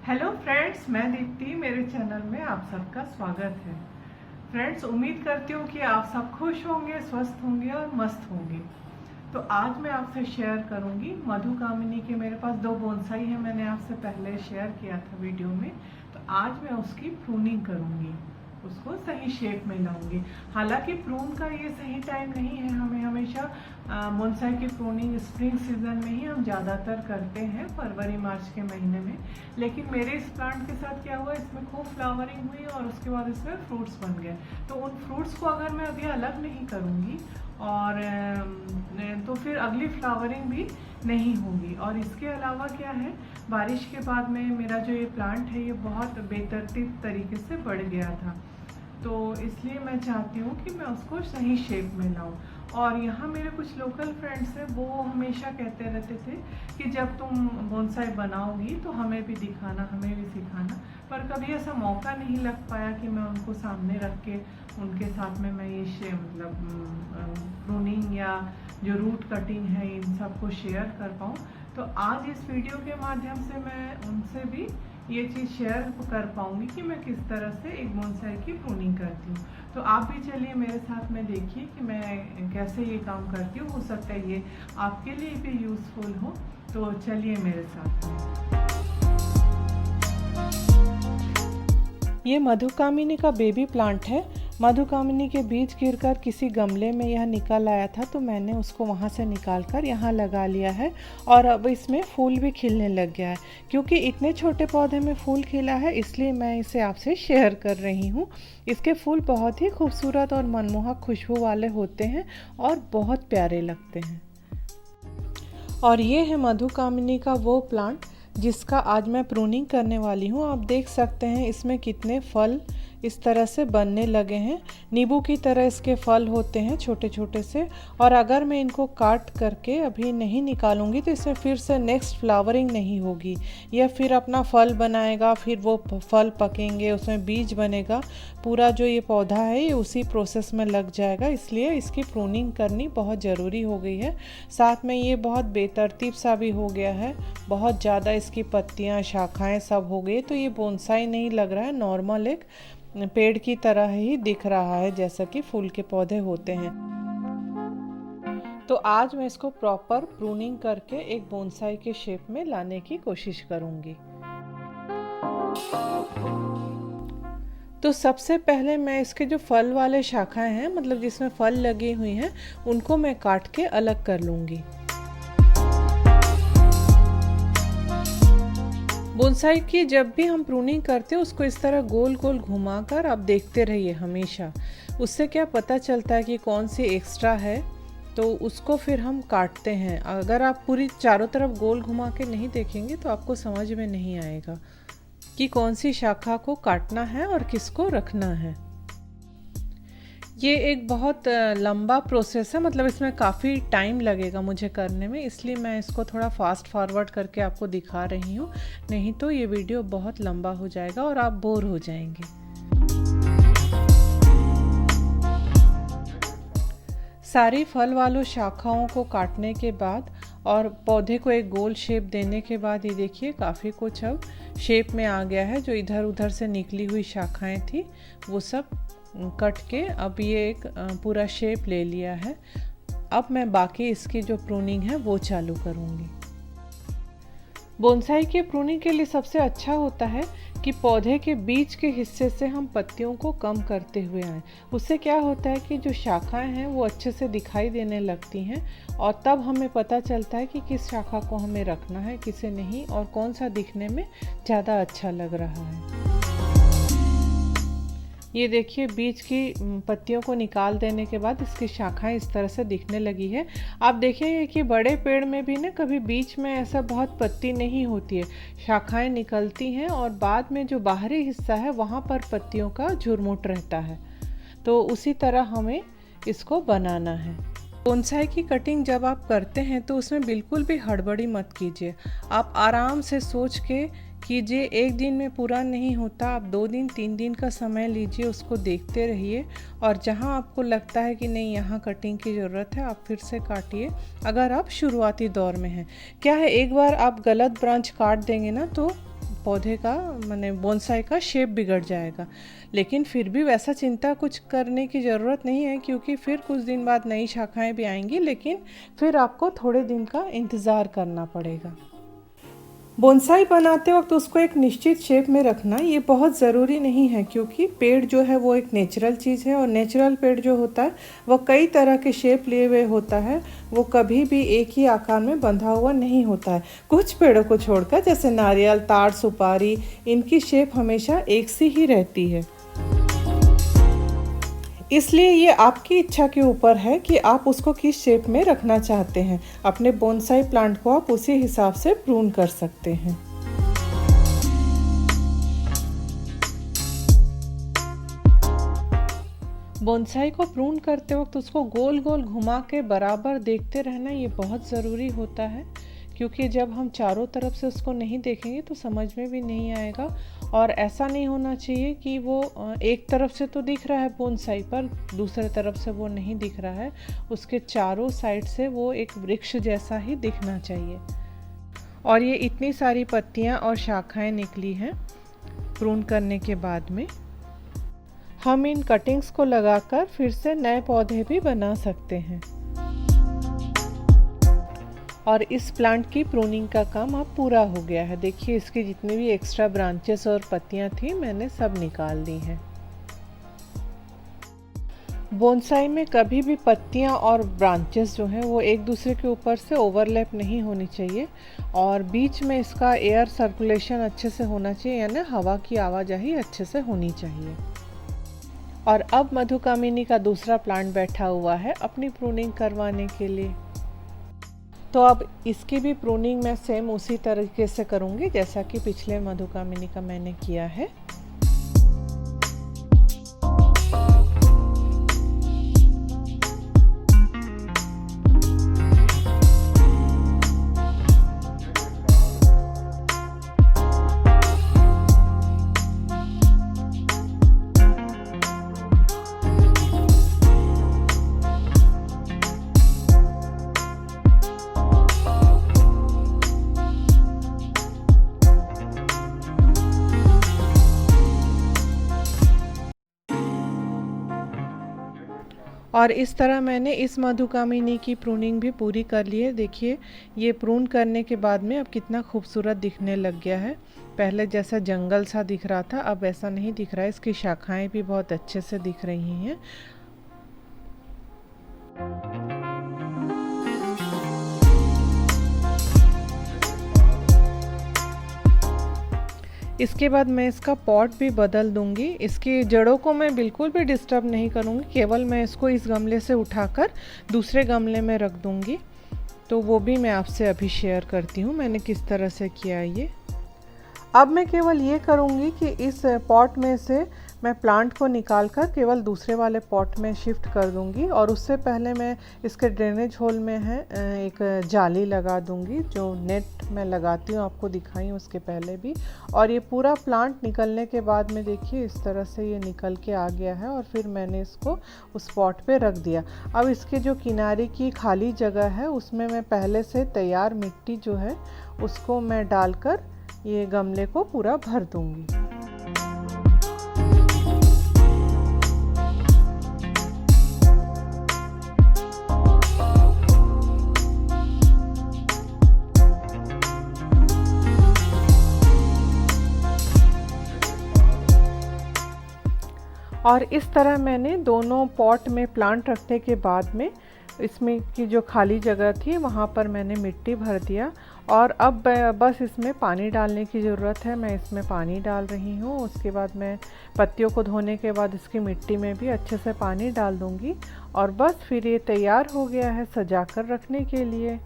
Hello friends, मैं दीप्ति। मेरे channel में आप सबका स्वागत है। फ्रेंड्स, उम्मीद करती हूँ कि आप सब खुश होंगे, स्वस्थ होंगे और मस्त होंगे। तो आज मैं आपसे शेयर करूँगी मधुकामिनी के मेरे पास 2 बोनसाई है। मैंने आपसे पहले शेयर किया था वीडियो में। तो आज मैं उसकी प्रूनिंग करूँगी, उसको सही शेप में लाऊंगी। हालांकि प्रून का ये सही टाइम नहीं है। हमें हमेशा बोनसाई की प्रूनिंग स्प्रिंग सीजन में ही हम ज़्यादातर करते हैं, फरवरी मार्च के महीने में। लेकिन मेरे इस प्लांट के साथ क्या हुआ, इसमें खूब फ्लावरिंग हुई और उसके बाद इसमें फ्रूट्स बन गए। तो उन फ्रूट्स को अगर मैं अभी अलग नहीं करूँगी और तो फिर अगली फ्लावरिंग भी नहीं होगी। और इसके अलावा क्या है, बारिश के बाद में मेरा जो ये प्लांट है ये बहुत बेतरतीब तरीके से बढ़ गया था। तो इसलिए मैं चाहती हूँ कि मैं उसको सही शेप में लाऊं। और यहाँ मेरे कुछ लोकल फ्रेंड्स हैं, वो हमेशा कहते रहते थे कि जब तुम बोनसाई बनाओगी तो हमें भी दिखाना, हमें भी सिखाना। पर कभी ऐसा मौका नहीं लग पाया कि मैं उनको सामने रख के उनके साथ में मैं ये प्रूनिंग या जो रूट कटिंग है इन सबको शेयर कर पाऊँ। तो आज इस वीडियो के माध्यम से मैं उनसे भी ये चीज़ शेयर कर पाऊंगी कि मैं किस तरह से एक बोनसाई की प्रूनिंग करती हूँ। तो आप भी चलिए मेरे साथ में देखिए कि मैं कैसे ये काम करती हूँ। हो सकता है ये आपके लिए भी यूज़फुल हो। तो चलिए मेरे साथ। ये मधुकामिनी का बेबी प्लांट है। मधुकामिनी के बीज गिरकर किसी गमले में यह निकल आया था, तो मैंने उसको वहाँ से निकालकर यहाँ लगा लिया है। और अब इसमें फूल भी खिलने लग गया है। क्योंकि इतने छोटे पौधे में फूल खिला है, इसलिए मैं इसे आपसे शेयर कर रही हूँ। इसके फूल बहुत ही खूबसूरत और मनमोहक खुशबू वाले होते हैं और बहुत प्यारे लगते हैं। और ये है मधुकामिनी का वो प्लांट जिसका आज मैं प्रूनिंग करने वाली हूँ। आप देख सकते हैं इसमें कितने फल इस तरह से बनने लगे हैं। नींबू की तरह इसके फल होते हैं छोटे छोटे से। और अगर मैं इनको काट करके अभी नहीं निकालूंगी तो इसमें फिर से नेक्स्ट फ्लावरिंग नहीं होगी। यह फिर अपना फल बनाएगा, फिर वो फल पकेंगे, उसमें बीज बनेगा। पूरा जो ये पौधा है ये उसी प्रोसेस में लग जाएगा। इसलिए इसकी प्रूनिंग करनी बहुत ज़रूरी हो गई है। साथ में ये बहुत बेतरतीब सा भी हो गया है, बहुत ज़्यादा इसकी पत्तियाँ, शाखाएँ सब हो गई। तो ये बोनसाई नहीं लग रहा है, नॉर्मल एक पेड़ की तरह ही दिख रहा है, जैसा कि फूल के पौधे होते हैं। तो आज मैं इसको प्रॉपर प्रूनिंग करके एक बोनसाई के शेप में लाने की कोशिश करूंगी। तो सबसे पहले मैं इसके जो फल वाले शाखाएं हैं, मतलब जिसमें फल लगी हुई हैं, उनको मैं काट के अलग कर लूंगी। बोनसाई की जब भी हम प्रूनिंग करते हैं उसको इस तरह गोल गोल घुमाकर आप देखते रहिए हमेशा। उससे क्या पता चलता है कि कौन सी एक्स्ट्रा है, तो उसको फिर हम काटते हैं। अगर आप पूरी चारों तरफ गोल घुमा के नहीं देखेंगे तो आपको समझ में नहीं आएगा कि कौन सी शाखा को काटना है और किसको रखना है। ये एक बहुत लंबा प्रोसेस है, मतलब इसमें काफ़ी टाइम लगेगा मुझे करने में। इसलिए मैं इसको थोड़ा फास्ट फॉरवर्ड करके आपको दिखा रही हूँ, नहीं तो ये वीडियो बहुत लंबा हो जाएगा और आप बोर हो जाएंगे। सारी फल वालों शाखाओं को काटने के बाद और पौधे को एक गोल शेप देने के बाद ये देखिए काफ़ी कुछ अब शेप में आ गया है। जो इधर उधर से निकली हुई शाखाएं थी वो सब कट के अब ये एक पूरा शेप ले लिया है। अब मैं बाकी इसकी जो प्रूनिंग है वो चालू करूँगी। बोनसाई के प्रूनिंग के लिए सबसे अच्छा होता है कि पौधे के बीच के हिस्से से हम पत्तियों को कम करते हुए आएँ। उससे क्या होता है कि जो शाखाएं हैं वो अच्छे से दिखाई देने लगती हैं और तब हमें पता चलता है कि किस शाखा को हमें रखना है, किसे नहीं, और कौन सा दिखने में ज़्यादा अच्छा लग रहा है। ये देखिए बीच की पत्तियों को निकाल देने के बाद इसकी शाखाएं इस तरह से दिखने लगी है। आप देखिए कि बड़े पेड़ में भी ना कभी बीच में ऐसा बहुत पत्ती नहीं होती है, शाखाएं निकलती हैं और बाद में जो बाहरी हिस्सा है वहाँ पर पत्तियों का झुरमुट रहता है। तो उसी तरह हमें इसको बनाना है। बोनसाई की कटिंग जब आप करते हैं तो उसमें बिल्कुल भी हड़बड़ी मत कीजिए। आप आराम से सोच के कीजिए। एक दिन में पूरा नहीं होता, आप 2 दिन 3 दिन का समय लीजिए, उसको देखते रहिए और जहां आपको लगता है कि नहीं यहाँ कटिंग की ज़रूरत है आप फिर से काटिए। अगर आप शुरुआती दौर में हैं, क्या है एक बार आप गलत ब्रांच काट देंगे ना तो पौधे का माने बोनसाई का शेप बिगड़ जाएगा। लेकिन फिर भी वैसा चिंता कुछ करने की ज़रूरत नहीं है, क्योंकि फिर कुछ दिन बाद नई शाखाएं भी आएंगी, लेकिन फिर आपको थोड़े दिन का इंतज़ार करना पड़ेगा। बोनसाई बनाते वक्त उसको एक निश्चित शेप में रखना ये बहुत ज़रूरी नहीं है, क्योंकि पेड़ जो है वो एक नेचुरल चीज़ है, और नेचुरल पेड़ जो होता है वो कई तरह के शेप लिए हुए होता है। वो कभी भी एक ही आकार में बंधा हुआ नहीं होता है। कुछ पेड़ों को छोड़कर, जैसे नारियल, ताड़, सुपारी, इनकी शेप हमेशा एक सी ही रहती है। इसलिए ये आपकी इच्छा के ऊपर है कि आप उसको किस शेप में रखना चाहते हैं। अपने बोनसाई प्लांट को आप उसी हिसाब से प्रून कर सकते हैं। बोनसाई को प्रून करते वक्त उसको गोल गोल घुमा के बराबर देखते रहना ये बहुत ज़रूरी होता है, क्योंकि जब हम चारों तरफ से उसको नहीं देखेंगे तो समझ में भी नहीं आएगा। और ऐसा नहीं होना चाहिए कि वो एक तरफ से तो दिख रहा है बोनसाई, पर दूसरे तरफ से वो नहीं दिख रहा है। उसके चारों साइड से वो एक वृक्ष जैसा ही दिखना चाहिए। और ये इतनी सारी पत्तियां और शाखाएं निकली हैं प्रून करने के बाद में। हम इन कटिंग्स को लगाकर फिर से नए पौधे भी बना सकते हैं। और इस प्लांट की प्रूनिंग का काम अब पूरा हो गया है। देखिए, इसकी जितनी भी एक्स्ट्रा ब्रांचेस और पत्तियां थी मैंने सब निकाल दी हैं। बोनसाई में कभी भी पत्तियां और ब्रांचेस जो हैं वो एक दूसरे के ऊपर से ओवरलैप नहीं होनी चाहिए, और बीच में इसका एयर सर्कुलेशन अच्छे से होना चाहिए, यानी हवा की आवाजाही अच्छे से होनी चाहिए। और अब मधुकामिनी का दूसरा प्लांट बैठा हुआ है अपनी प्रूनिंग करवाने के लिए। तो अब इसकी भी प्रूनिंग मैं सेम उसी तरीके से करूँगी जैसा कि पिछले मधुकामिनी का मैंने किया है। और इस तरह मैंने इस मधुकामिनी की प्रूनिंग भी पूरी कर ली है। देखिए, ये प्रून करने के बाद में अब कितना खूबसूरत दिखने लग गया है। पहले जैसा जंगल सा दिख रहा था अब ऐसा नहीं दिख रहा है। इसकी शाखाएं भी बहुत अच्छे से दिख रही हैं। इसके बाद मैं इसका पॉट भी बदल दूंगी। इसकी जड़ों को मैं बिल्कुल भी डिस्टर्ब नहीं करूंगी, केवल मैं इसको इस गमले से उठाकर दूसरे गमले में रख दूंगी। तो वो भी मैं आपसे अभी शेयर करती हूँ मैंने किस तरह से किया ये। अब मैं केवल ये करूँगी कि इस पॉट में से मैं प्लांट को निकालकर केवल दूसरे वाले पॉट में शिफ्ट कर दूंगी, और उससे पहले मैं इसके ड्रेनेज होल में है एक जाली लगा दूंगी, जो नेट मैं लगाती हूँ आपको दिखाई उसके पहले भी। और ये पूरा प्लांट निकलने के बाद में देखिए इस तरह से ये निकल के आ गया है, और फिर मैंने इसको उस पॉट पे रख दिया। अब इसके जो किनारे की खाली जगह है उसमें मैं पहले से तैयार मिट्टी जो है उसको मैं डालकर ये गमले को पूरा भर दूंगी। और इस तरह मैंने दोनों पॉट में प्लांट रखने के बाद में इसमें की जो खाली जगह थी वहाँ पर मैंने मिट्टी भर दिया। और अब बस इसमें पानी डालने की ज़रूरत है। मैं इसमें पानी डाल रही हूँ। उसके बाद मैं पत्तियों को धोने के बाद इसकी मिट्टी में भी अच्छे से पानी डाल दूँगी, और बस फिर ये तैयार हो गया है सजा कर रखने के लिए।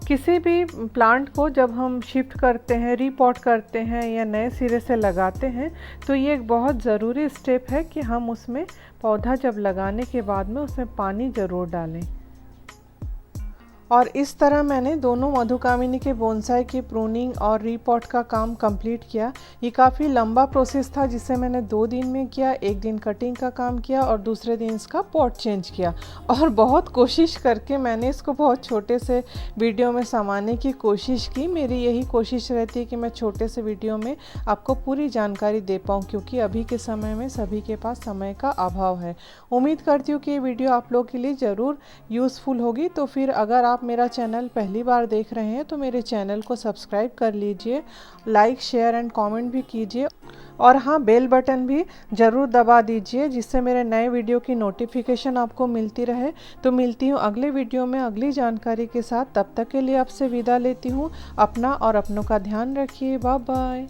किसी भी प्लांट को जब हम शिफ्ट करते हैं, रीपॉट करते हैं या नए सिरे से लगाते हैं, तो ये एक बहुत ज़रूरी स्टेप है कि हम उसमें पौधा जब लगाने के बाद में उसमें पानी ज़रूर डालें। और इस तरह मैंने दोनों मधुकामिनी के बोनसाई की प्रूनिंग और रीपॉट का काम कंप्लीट किया। ये काफ़ी लंबा प्रोसेस था जिसे मैंने 2 दिन में किया। एक दिन कटिंग का काम किया और दूसरे दिन इसका पॉट चेंज किया, और बहुत कोशिश करके मैंने इसको बहुत छोटे से वीडियो में समाने की कोशिश की। मेरी यही कोशिश रहती है कि मैं छोटे से वीडियो में आपको पूरी जानकारी दे पाऊँ, क्योंकि अभी के समय में सभी के पास समय का अभाव है। उम्मीद करती हूँ कि ये वीडियो आप लोग के लिए ज़रूर यूज़फुल होगी। तो फिर अगर आप मेरा चैनल पहली बार देख रहे हैं तो मेरे चैनल को सब्सक्राइब कर लीजिए, लाइक शेयर एंड कमेंट भी कीजिए, और हाँ, बेल बटन भी ज़रूर दबा दीजिए जिससे मेरे नए वीडियो की नोटिफिकेशन आपको मिलती रहे। तो मिलती हूँ अगले वीडियो में अगली जानकारी के साथ। तब तक के लिए आपसे विदा लेती हूँ। अपना और अपनों का ध्यान रखिए। Bye bye.